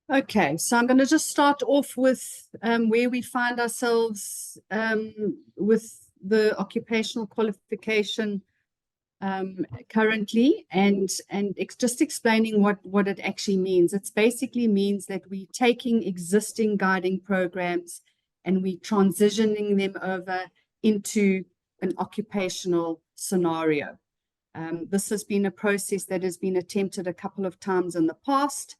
Okay, so I'm going to just start off with where we find ourselves with the occupational qualification currently, and just explaining what it actually means. It basically means that we're taking existing guiding programs and we're transitioning them over into an occupational scenario. This has been a process that has been attempted a couple of times in the past.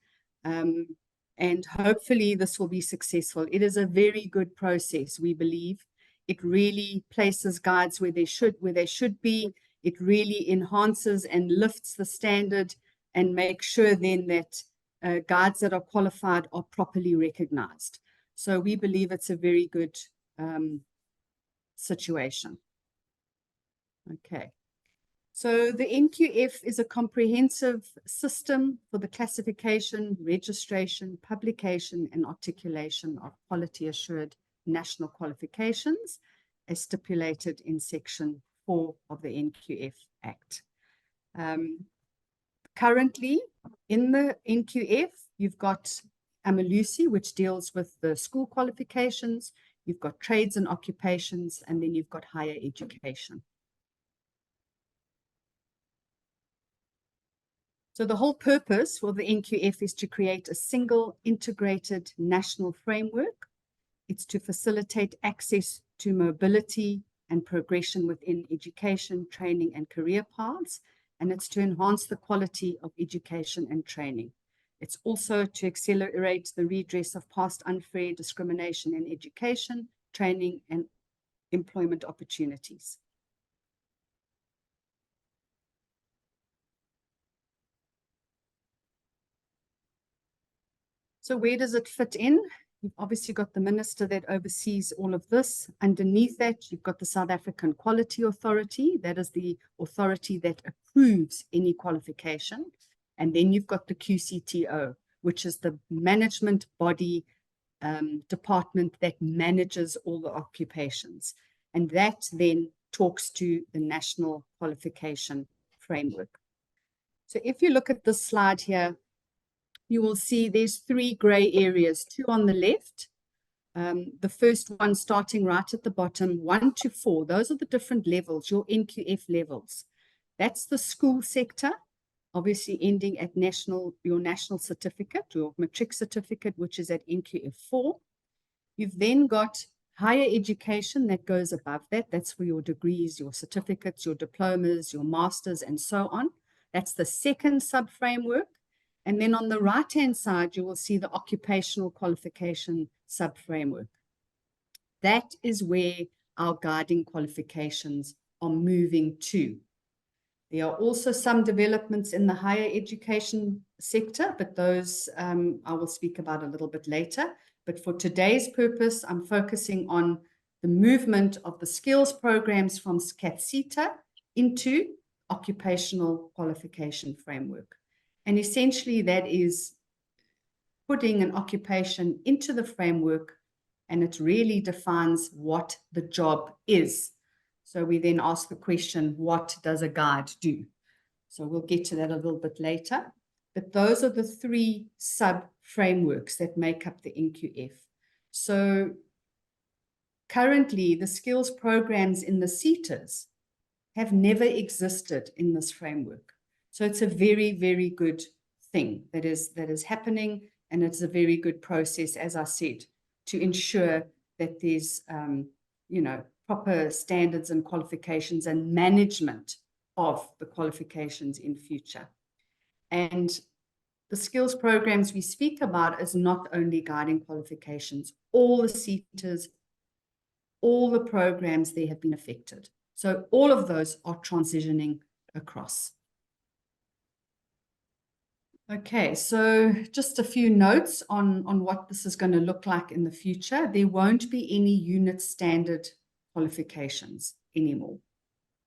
And hopefully this will be successful. It is a very good process, we believe. It really places guides where they should be. It really enhances and lifts the standard and makes sure then that guides that are qualified are properly recognized. So we believe it's a very good situation. Okay. So the NQF is a comprehensive system for the classification, registration, publication, and articulation of quality assured national qualifications as stipulated in Section 4 of the NQF Act. Currently, in the NQF, you've got Amalusi, which deals with the school qualifications, you've got trades and occupations, and then you've got higher education. So the whole purpose for the NQF is to create a single integrated national framework. It's to facilitate access to mobility and progression within education, training, and career paths. And it's to enhance the quality of education and training. It's also to accelerate the redress of past unfair discrimination in education, training, and employment opportunities. So where does it fit in? You've obviously got the minister that oversees all of this. Underneath that, you've got the South African Quality Authority. That is the authority that approves any qualification. And then you've got the QCTO, which is the management body department that manages all the occupations. And that then talks to the National Qualification Framework. So if you look at this slide here, you will see there's three gray areas, two on the left. The first one starting right at the bottom, 1 to 4. Those are the different levels, your NQF levels. That's the school sector, obviously ending at your national certificate, your matric certificate, which is at NQF 4. You've then got higher education that goes above that. That's for your degrees, your certificates, your diplomas, your masters, and so on. That's the second sub-framework. And then on the right-hand side, you will see the occupational qualification sub-framework. That is where our guiding qualifications are moving to. There are also some developments in the higher education sector, but those I will speak about a little bit later. But for today's purpose, I'm focusing on the movement of the skills programs from CATHSSETA into occupational qualification framework. And essentially that is putting an occupation into the framework, and it really defines what the job is. So we then ask the question, what does a guide do? So we'll get to that a little bit later. But those are the three sub-frameworks that make up the NQF. So currently the skills programs in the CETAs have never existed in this framework. So it's a very, very good thing that is happening, and it's a very good process, as I said, to ensure that there's, proper standards and qualifications and management of the qualifications in future. And the skills programs we speak about is not only guiding qualifications. All the CETAs, all the programs there have been affected. So all of those are transitioning across. Okay, so just a few notes on what this is going to look like in the future. There won't be any unit standard qualifications anymore.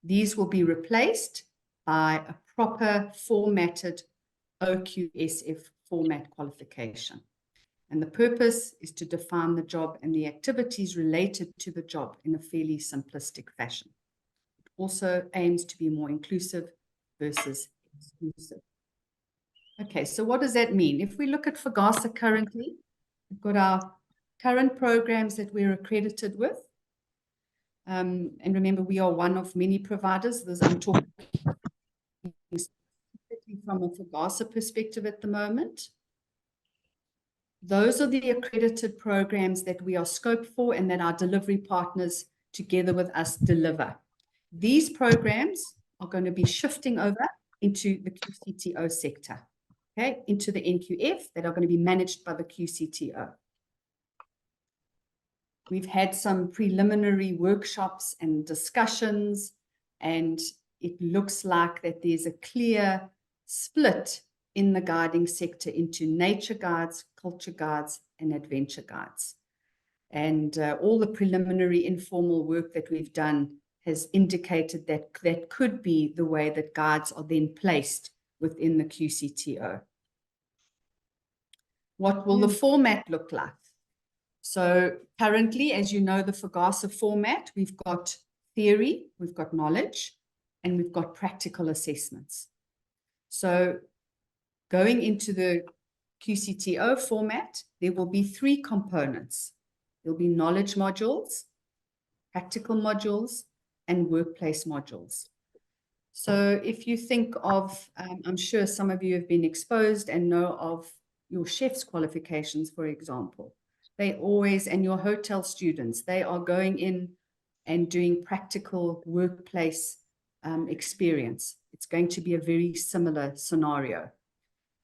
These will be replaced by a proper formatted OQSF format qualification. And the purpose is to define the job and the activities related to the job in a fairly simplistic fashion. It also aims to be more inclusive versus exclusive. Okay, so what does that mean? If we look at FGASA currently, we've got our current programs that we're accredited with. And remember, we are one of many providers. I'm talking specifically from a FGASA perspective at the moment. Those are the accredited programs that we are scoped for and that our delivery partners together with us deliver. These programs are going to be shifting over into the QCTO sector, okay, into the NQF that are going to be managed by the QCTO. We've had some preliminary workshops and discussions, and it looks like that there's a clear split in the guiding sector into nature guides, culture guides, and adventure guides. And all the preliminary informal work that we've done has indicated that that could be the way that guides are then placed within the QCTO. What will the format look like? So currently, as you know, the FGASA format, we've got theory, we've got knowledge, and we've got practical assessments. So going into the QCTO format, there will be 3 components. There'll be knowledge modules, practical modules, and workplace modules. So if you think of, I'm sure some of you have been exposed and know of your chef's qualifications, for example. They always, and your hotel students, they are going in and doing practical workplace experience. It's going to be a very similar scenario.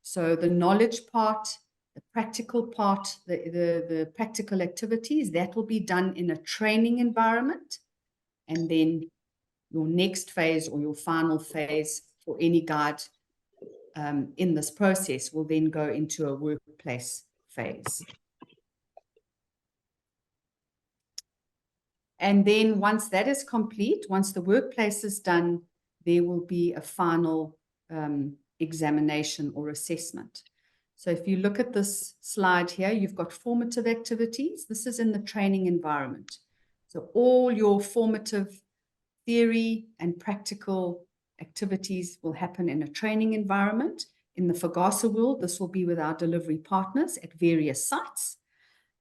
So the knowledge part, the practical part, the practical activities, that will be done in a training environment. And then your next phase or your final phase for any guide in this process will then go into a workplace phase. And then once that is complete, once the workplace is done, there will be a final examination or assessment. So if you look at this slide here, you've got formative activities. This is in the training environment. So all your formative theory and practical activities will happen in a training environment. In the FGASA world, this will be with our delivery partners at various sites.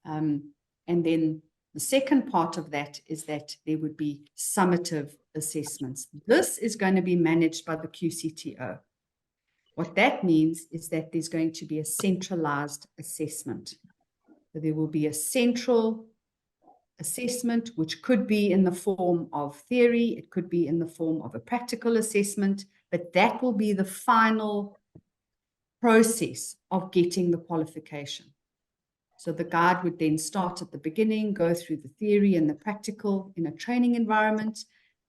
And then the second part of that is that there would be summative assessments. This is going to be managed by the QCTO. What that means is that there's going to be a centralized assessment. So there will be a central assessment, which could be in the form of theory, it could be in the form of a practical assessment, but that will be the final process of getting the qualification. So the guide would then start at the beginning, go through the theory and the practical in a training environment.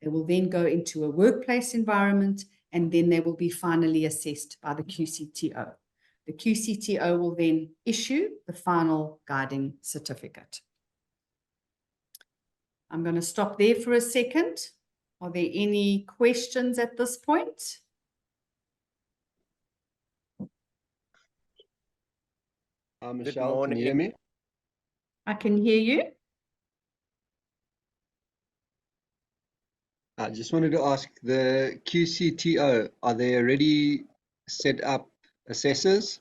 They will then go into a workplace environment, and then they will be finally assessed by the QCTO. The QCTO will then issue the final guiding certificate. I'm going to stop there for a second. Are there any questions at this point? Michelle, can you hear me? I can hear you. I just wanted to ask, the QCTO, are they already set up assessors,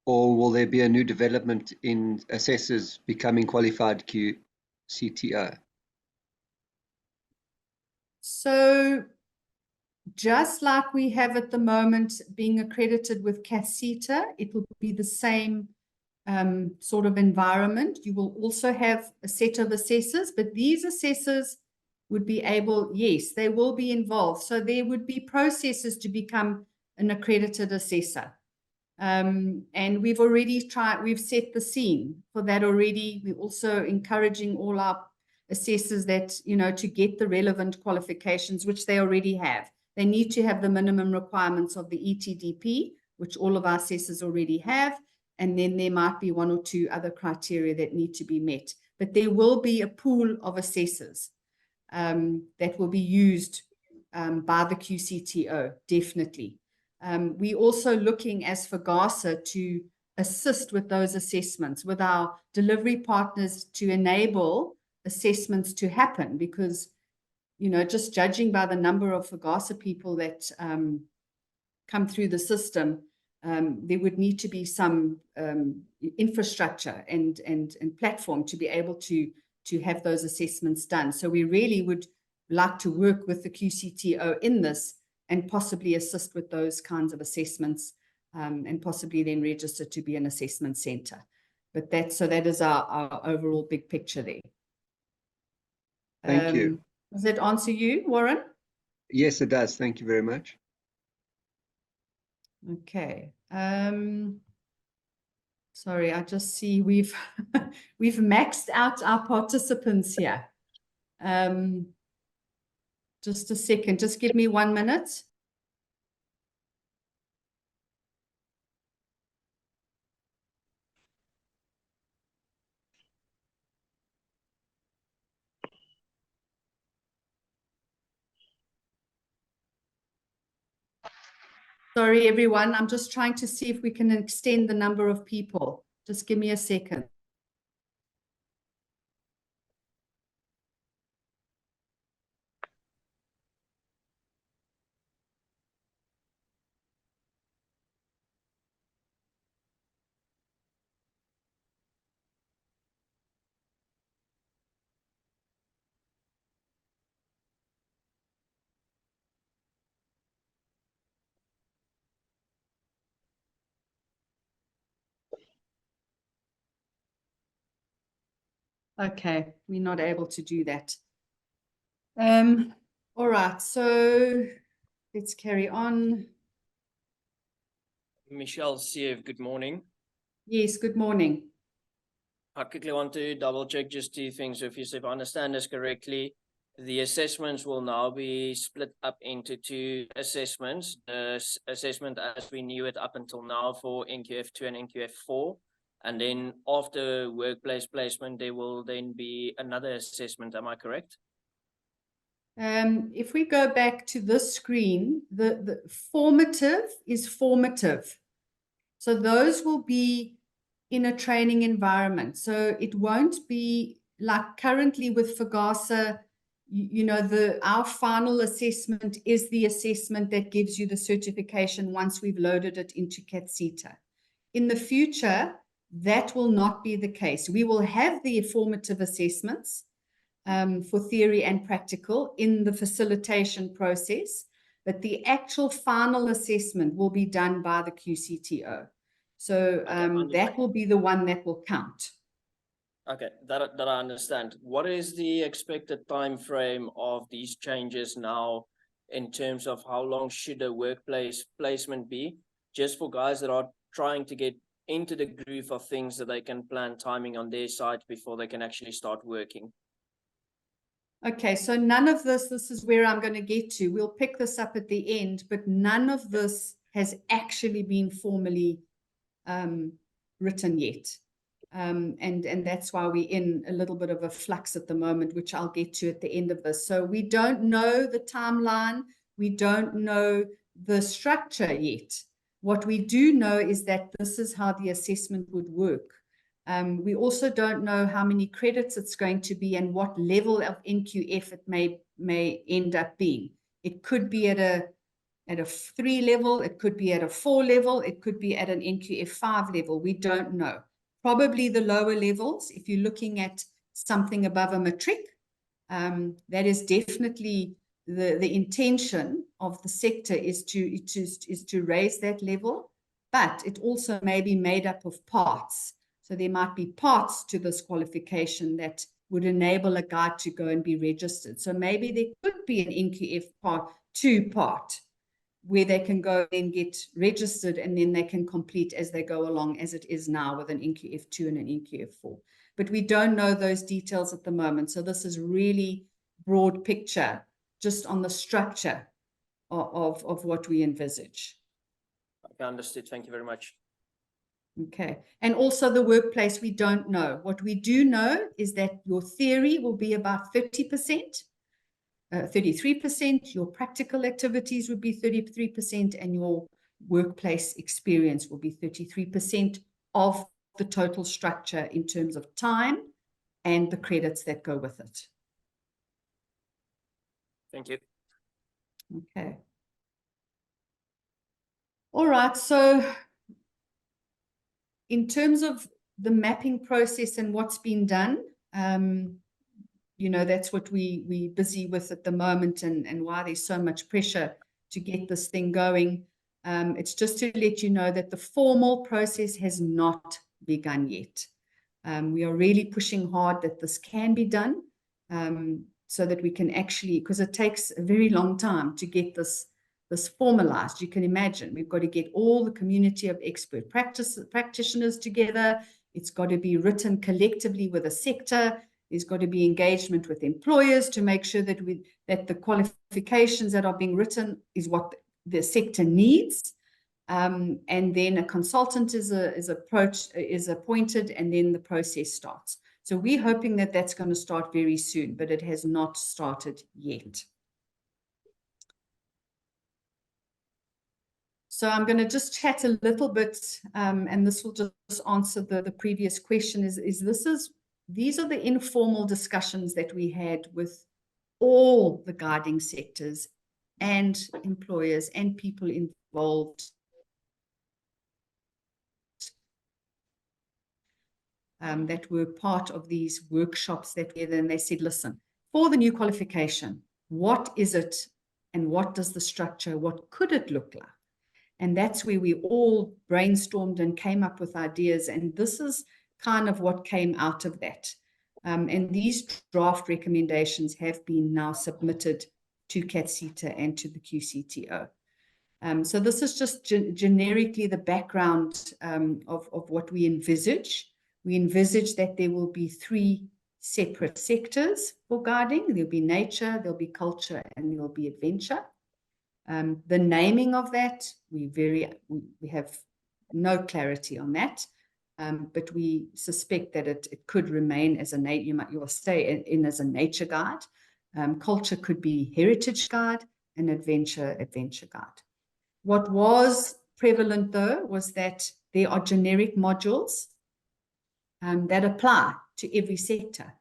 or will there be a new development in assessors becoming qualified QCTO? So just like we have at the moment being accredited with CATHSSETA, it will be the same sort of environment. You will also have a set of assessors, but these assessors would be able, yes, they will be involved. So there would be processes to become an accredited assessor. And we've already we've set the scene for that already. We're also encouraging all our assessors that, you know, to get the relevant qualifications, which they already have. They need to have the minimum requirements of the ETDP, which all of our assessors already have. And then there might be 1 or 2 other criteria that need to be met. But there will be a pool of assessors that will be used by the QCTO, definitely. We're also looking as FGASA to assist with those assessments with our delivery partners to enable assessments to happen, because, you know, just judging by the number of FGASA people that come through the system, there would need to be some infrastructure and platform to be able to have those assessments done. So we really would like to work with the QCTO in this and possibly assist with those kinds of assessments, and possibly then register to be an assessment center. But that is our overall big picture there. Thank you. Does that answer you, Warren? Yes, it does. Thank you very much. Okay. Sorry, I just see we've we've maxed out our participants here. Just a second, just give me 1 minute. Sorry, everyone. I'm just trying to see if we can extend the number of people. Just give me a second. Okay, we're not able to do that. All right, so let's carry on. Michelle Siev, good morning. Yes, good morning. I quickly want to double check just 2 things with you. So if I understand this correctly, the assessments will now be split up into 2 assessments. The assessment as we knew it up until now for NQF2 and NQF4. And then after workplace placement, there will then be another assessment. Am I correct? If we go back to this screen, the formative is formative. So those will be in a training environment. So it won't be like currently with FGASA, you know, our final assessment is the assessment that gives you the certification once we've loaded it into CATHSSETA. In the future, that will not be the case. We will have the formative assessments for theory and practical in the facilitation process, but the actual final assessment will be done by the QCTO. So that will be the one that will count. Okay, that I understand. What is the expected time frame of these changes now in terms of how long should a workplace placement be? Just for guys that are trying to get into the groove of things that they can plan timing on their side before they can actually start working. Okay, so none of this is where I'm going to get to. We'll pick this up at the end, but none of this has actually been formally written yet. And that's why we're in a little bit of a flux at the moment, which I'll get to at the end of this. So we don't know the timeline. We don't know the structure yet. What we do know is that this is how the assessment would work. We also don't know how many credits it's going to be and what level of NQF it may end up being. It could be at a 3 level, it could be at a 4 level, it could be at an NQF 5 level. We don't know. Probably the lower levels, if you're looking at something above a matric, that is definitely the intention of the sector is to raise that level, but it also may be made up of parts. So there might be parts to this qualification that would enable a guide to go and be registered. So maybe there could be an NQF part 2 part where they can go and get registered and then they can complete as they go along, as it is now with an NQF2 and an NQF4. But we don't know those details at the moment. So this is really broad picture just on the structure of what we envisage. Okay, understood. Thank you very much. Okay. And also the workplace, we don't know. What we do know is that your theory will be about 30%. 33%, your practical activities would be 33%, and your workplace experience will be 33% of the total structure in terms of time and the credits that go with it. Thank you. Okay. All right, so in terms of the mapping process and what's been done, you know, that's what we're busy with at the moment, and why there's so much pressure to get this thing going. It's just to let you know that the formal process has not begun yet. We are really pushing hard that this can be done, so that we can actually, because it takes a very long time to get this formalized. You can imagine we've got to get all the community of expert practitioners together. It's got to be written collectively with a sector. There's got to be engagement with employers to make sure that the qualifications that are being written is what the sector needs. And then a consultant is appointed, and then the process starts. So we're hoping that that's going to start very soon, but it has not started yet. So I'm going to just chat a little bit, and this will just answer the previous question. These are the informal discussions that we had with all the guiding sectors and employers and people involved. That were part of these workshops that were there, and they said, listen, for the new qualification, what is it and what does the structure, what could it look like? And that's where we all brainstormed and came up with ideas, and this is kind of what came out of that. And these draft recommendations have been now submitted to CATHSSETA and to the QCTO. So this is just generically the background of what we envisage. We envisage that there will be 3 separate sectors for guiding. There'll be nature, there'll be culture, and there'll be adventure. The naming of that, we have no clarity on that, but we suspect that it could remain as you will stay in as a nature guide. Culture could be heritage guide, and adventure guide. What was prevalent, though, was that there are generic modules that apply to every sector.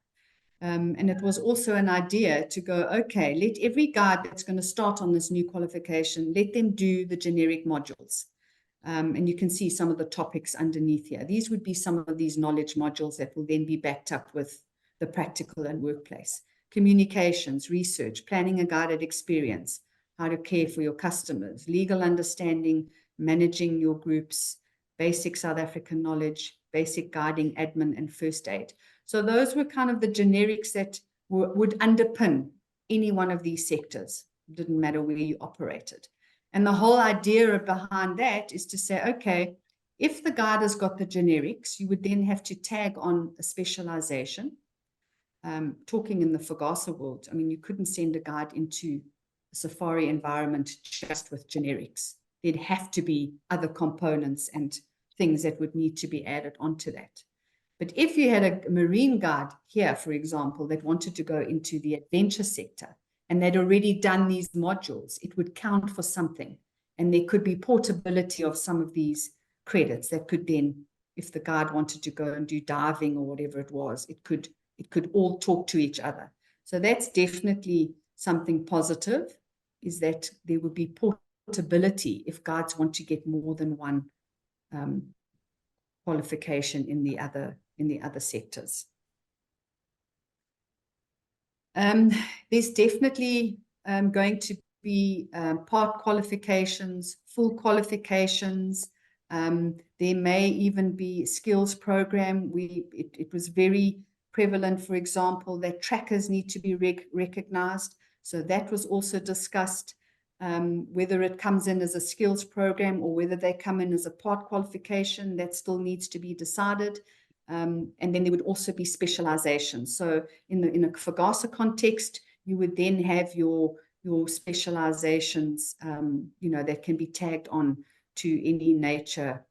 And it was also an idea to go, okay, let every guide that's going to start on this new qualification, let them do the generic modules. And you can see some of the topics underneath here. These would be some of these knowledge modules that will then be backed up with the practical and workplace. Communications, research, planning a guided experience, how to care for your customers, legal understanding, managing your groups, basic South African knowledge, basic guiding, admin, and first aid. So those were kind of the generics that would underpin any one of these sectors. It didn't matter where you operated. And the whole idea behind that is to say, okay, if the guide has got the generics, you would then have to tag on a specialization. Talking in the FGASA world, I mean, you couldn't send a guide into a safari environment just with generics. There'd have to be other components and things that would need to be added onto that. But if you had a marine guide here, for example, that wanted to go into the adventure sector and they'd already done these modules, it would count for something. And there could be portability of some of these credits that could then, if the guide wanted to go and do diving or whatever it was, it could all talk to each other. So that's definitely something positive, is that there would be portability if guides want to get more than one qualification in the other sectors. There's definitely going to be part qualifications, full qualifications. There may even be skills program. It was very prevalent, for example, that trackers need to be recognized. So that was also discussed, whether it comes in as a skills program or whether they come in as a part qualification. That still needs to be decided. And then there would also be specialization. So in a FGASA context, you would then have your specializations, that can be tagged on to any nature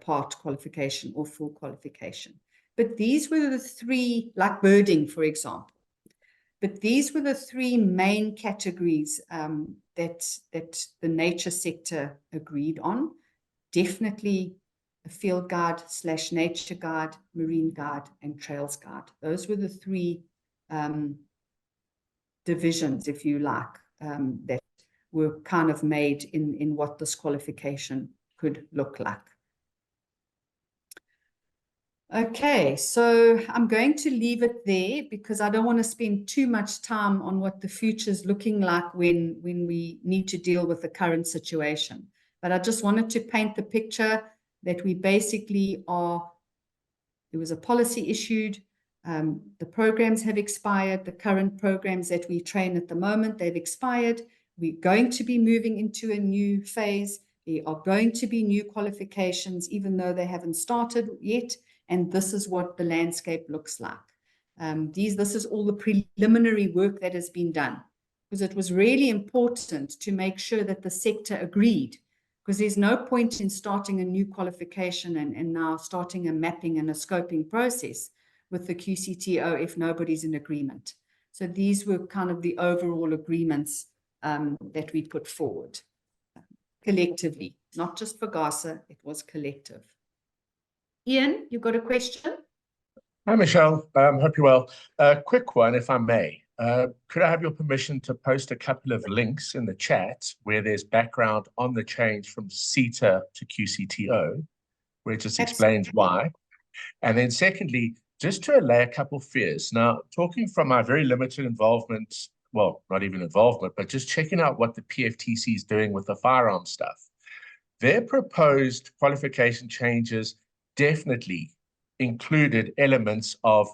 part qualification or full qualification. But these were the 3, like birding, for example. But these were the 3 main categories that the nature sector agreed on. Definitely a field guide / nature guide, marine guide, and trails guide. Those were the 3 divisions, if you like, that were kind of made in what this qualification could look like. Okay, so I'm going to leave it there because I don't want to spend too much time on what the future is looking like when we need to deal with the current situation. But I just wanted to paint the picture that we basically are, there was a policy issued, the programs have expired, the current programs that we train at the moment, they've expired. We're going to be moving into a new phase. There are going to be new qualifications, even though they haven't started yet. And this is what the landscape looks like. This is all the preliminary work that has been done, because it was really important to make sure that the sector agreed, because there's no point in starting a new qualification and now starting a mapping and a scoping process with the QCTO if nobody's in agreement. So these were kind of the overall agreements that we put forward collectively, not just for FGASA, it was collective. Ian, you got a question? Hi, Michelle. Hope you're well. Quick one, if I may. Could I have your permission to post a couple of links in the chat where there's background on the change from CETA to QCTO, where it just explains why? And then secondly, just to allay a couple of fears. Now, talking from my very limited involvement, well, not even involvement, but just checking out what the PFTC is doing with the firearm stuff. Their proposed qualification changes definitely included elements of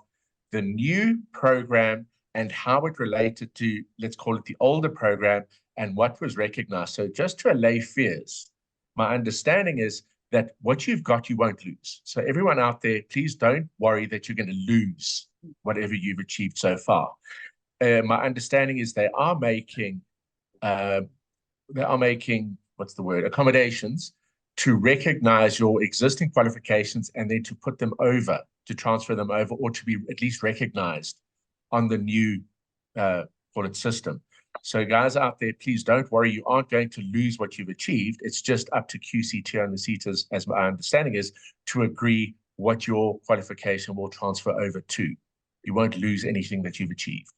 the new program and how it related to, let's call it the older program, and what was recognized. So just to allay fears, my understanding is that what you've got, you won't lose. So everyone out there, please don't worry that you're going to lose whatever you've achieved so far. My understanding is they are making, what's the word, accommodations to recognize your existing qualifications and then to put them over, to transfer them over, or to be at least recognized on the new system. So guys out there, please don't worry. You aren't going to lose what you've achieved. It's just up to QCTO and the CETAs, as my understanding is, to agree what your qualification will transfer over to. You won't lose anything that you've achieved.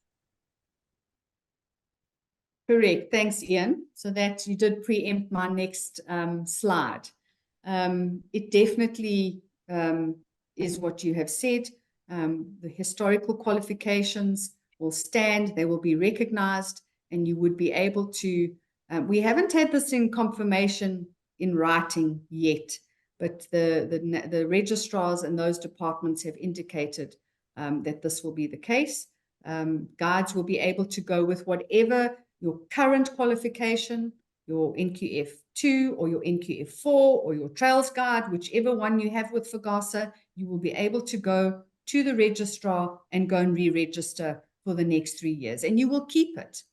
Correct. Thanks, Ian. So that you did preempt my next slide. It definitely is what you have said. The historical qualifications will stand, they will be recognized, and you would be able to, we haven't had this in confirmation in writing yet, but the registrars and those departments have indicated that this will be the case. Guides will be able to go with whatever your current qualification, your NQF2 or your NQF4 or your Trails Guide, whichever one you have with FGASA, you will be able to go to the registrar and go and re-register for the next 3 years, and you will keep it.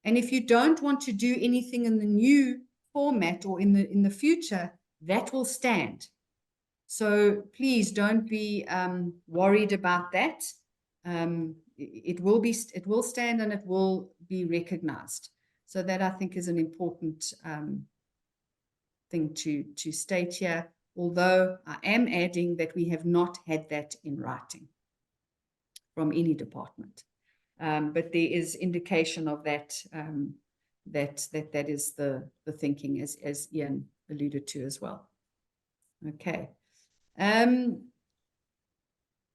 And if you don't want to do anything in the new format or in the future, that will stand. So please don't be worried about that. It will stand and it will be recognized. So that, I think, is an important thing to state here, although I am adding that we have not had that in writing from any department. But there is indication of that, that is the thinking, as Ian alluded to as well. Okay.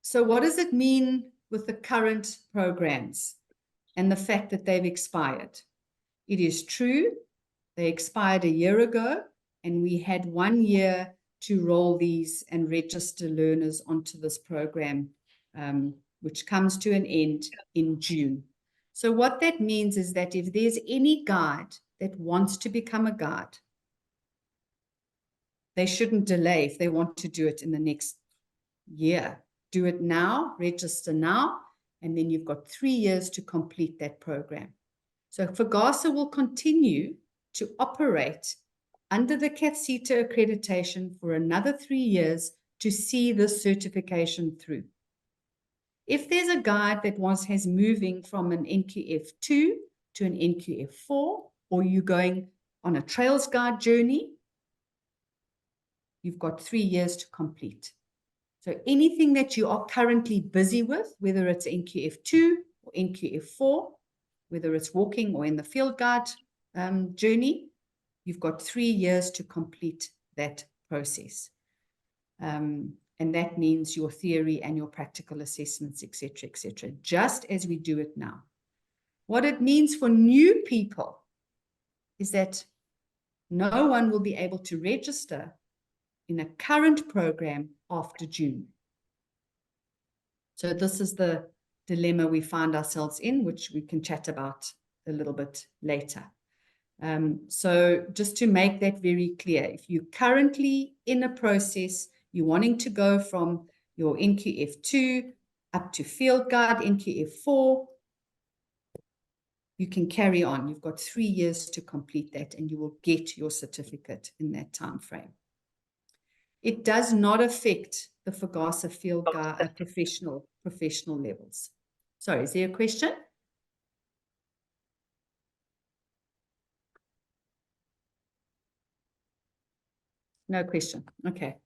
So what does it mean with the current programs and the fact that they've expired? It is true, they expired a year ago, and we had 1 year to roll these and register learners onto this program, which comes to an end in June. So what that means is that if there's any guide that wants to become a guide, they shouldn't delay if they want to do it in the next year. Do it now, register now, and then you've got 3 years to complete that program. So FGASA will continue to operate under the CATHSSETA accreditation for another 3 years to see this certification through. If there's a guide that has moving from an NQF2 to an NQF4, or you're going on a Trails Guide journey, you've got 3 years to complete. So anything that you are currently busy with, whether it's NQF2 or NQF4, whether it's walking or in the field guide journey, you've got 3 years to complete that process. And that means your theory and your practical assessments, etc., just as we do it now. What it means for new people is that no one will be able to register in a current program after June. So this is the dilemma we find ourselves in, which we can chat about a little bit later. So just to make that very clear, if you're currently in a process, you're wanting to go from your NQF2 up to Field Guide NQF4, you can carry on. You've got 3 years to complete that, and you will get your certificate in that time frame. It does not affect the FGASA Field Guide professional levels. Sorry, is there a question? No question. Okay.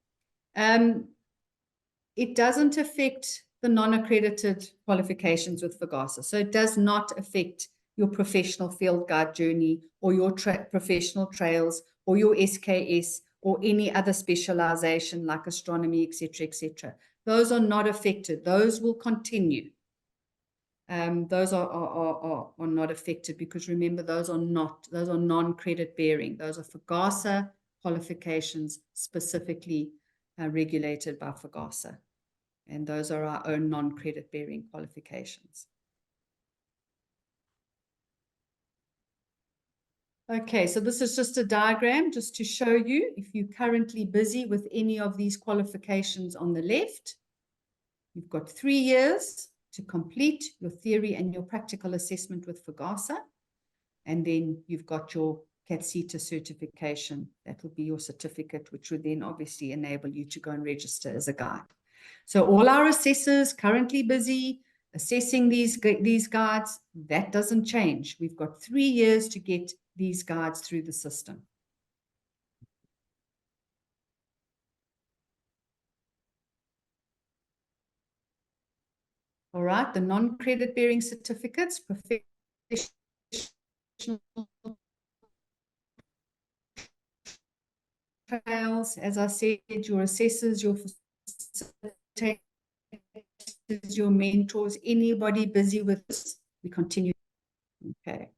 It doesn't affect the non-accredited qualifications with FGASA. So it does not affect your professional field guide journey or your professional trails or your SKS or any other specialization like astronomy, etc. Those are not affected. Those will continue. Those are not affected because remember, those are non-credit bearing. Those are FGASA qualifications specifically regulated by FGASA. And those are our own non-credit bearing qualifications. Okay, so this is just a diagram just to show you if you're currently busy with any of these qualifications on the left, you've got 3 years to complete your theory and your practical assessment with FGASA. And then you've got your CATHSSETA certification. That will be your certificate, which would then obviously enable you to go and register as a guide. So all our assessors currently busy assessing these guides, that doesn't change. We've got 3 years to get these guides through the system. All right, the non-credit bearing certificates, professional trails, as I said, your assessors, your facilitators, your mentors, anybody busy with this, we continue. Okay.